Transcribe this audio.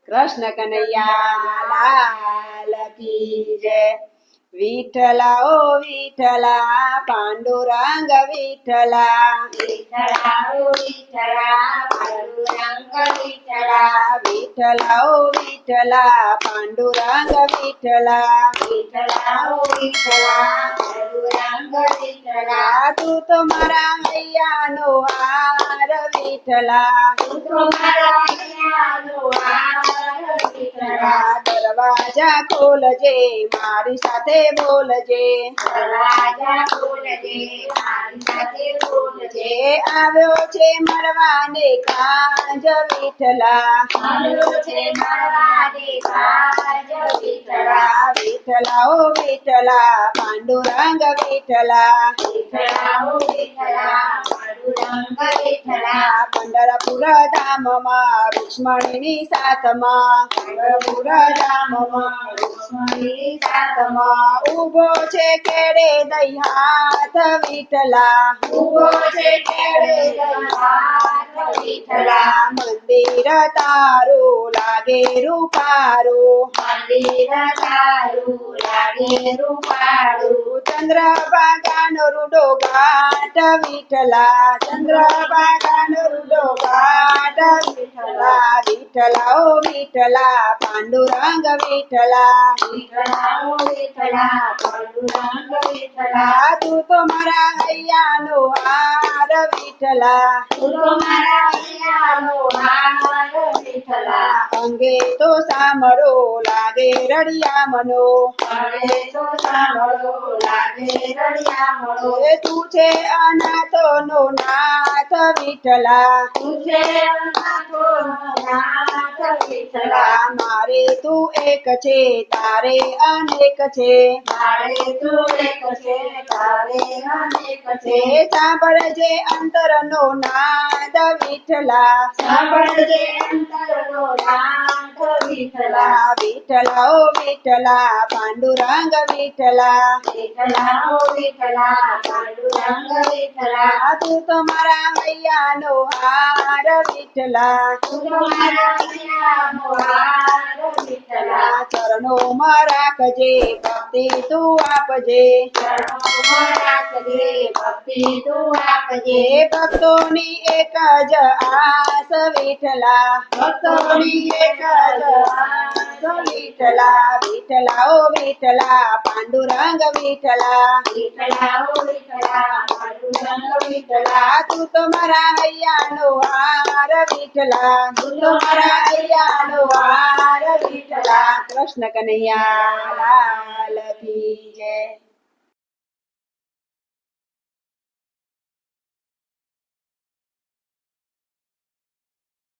કૃષ્ણ કનૈયા લાલ કી જય। વિઠ્ઠલા ઓ વિઠ્ઠલા પાંડુરંગ વિઠ્ઠલા, વિઠ્ઠલા ઓ વિઠ્ઠલા પાંડુરંગ વિઠ્ઠલા, વિઠ્ઠલા ઓ વિઠ્ઠલા પાંડુરંગ વિઠ્ઠલા, વિઠ્ઠલા ઓ વિઠ્ઠલા પાંડુરંગ વિઠ્ઠલા, તું તો મારા હૈયાનો હાર વિઠ્ઠલા, તું તો મારા હૈયાનો હાર વિઠ્ઠલા, દરવાજા ખોલજે મારી સાથે બોલજે, દરવાજા ખોલજે મારી સાથે બોલજે, આવ્યો છે મળવાને કાંજ વિઠ્ઠલા, આવ્યો છે મળવાને કાજ વિઠ્ઠલા, વિઠ્ઠલા ઓ વિઠ્ઠલા પાંડુરંગ વિઠ્ઠલા, વિઠ્ઠલા ઓ વિઠ્ઠલા પાંડુરંગ વિઠ્ઠલા, પંઢરપુર ધામમાં રૂક્ષ્મણીની સાથમાં, પંઢરપુર ધામમાં રૂક્ષ્મણીની સાથમાં ઊભો છે કેડે દઈ હાથ વિઠ્ઠલા, ઊભો છે કેળે દરબાર વિઠ્ઠલા, મંદિર તારું લાગે રૂપારું, મંદિર તારું લાગે રૂપાળું, ચંદ્રભાગાનો રૂડો ઘાટ વિઠ્ઠલા, ચંદ્રભાગાનો રૂડો ઘાટ વિઠ્ઠલા, વિઠ્ઠલા ઓ વિઠ્ઠલા પાંડુરંગ વિઠ્ઠલા, વિઠ્ઠલા ઓ વિઠ્ઠલા પાંડુરંગ વિઠ્ઠલા, તું તો મારા હૈયાનો હાર વિઠ્ઠલા, તું તો મારા હૈયાનો હાર વિઠ્ઠલા, અંગે તો સામરો લાગે રળિયામનો, હવે તો સાંભળો લાગે રળિયામણો, તું છે અનાથોનો નાથ વિઠ્ઠલા, તું છે અનાથોનો નાથ વિઠ્ઠલા, મારે તું એક છે તારે અનેક છે, મારે તું એક છે તારે અનેક છે, સાંભળજે અંતરનો નાદ વિઠ્ઠલા, સાંભળજે અંતરનો નાથ વિઠ્ઠલા, વિઠ્ઠલા ઓ વિઠ્ઠલા પાંડુરંગ વિઠ્ઠલા, વિઠ્ઠલા ઓ વિઠ્ઠલા પાંડુરંગ વિઠ્ઠલા, તું તો મારા હૈયાનો હાર વિઠ્ઠલા, તું તો મારા હૈયાનો હાર વિઠ્ઠલા, ચરણોમાં રાખજે ભક્તિ તું આપજે, ચરણોમાં રાખજે ભક્તિ તું આપજે, ભક્તોની એક જ આસ વિઠ્ઠલા, ભક્તોની એક જ આસ વિઠ્ઠલા, વિઠ્ઠલા ઓ વિઠ્ઠલા પાંડુરંગ વિઠ્ઠલા, વિઠ્ઠલા ઓ વિઠ્ઠલા પાંડુરંગ વિઠ્ઠલા, તું તો મારા હૈયાનો હાર વિઠ્ઠલા, તું તો મારા હૈયાનો હાર વિઠ્ઠલા, કૃષ્ણ કનૈયા લાલ કી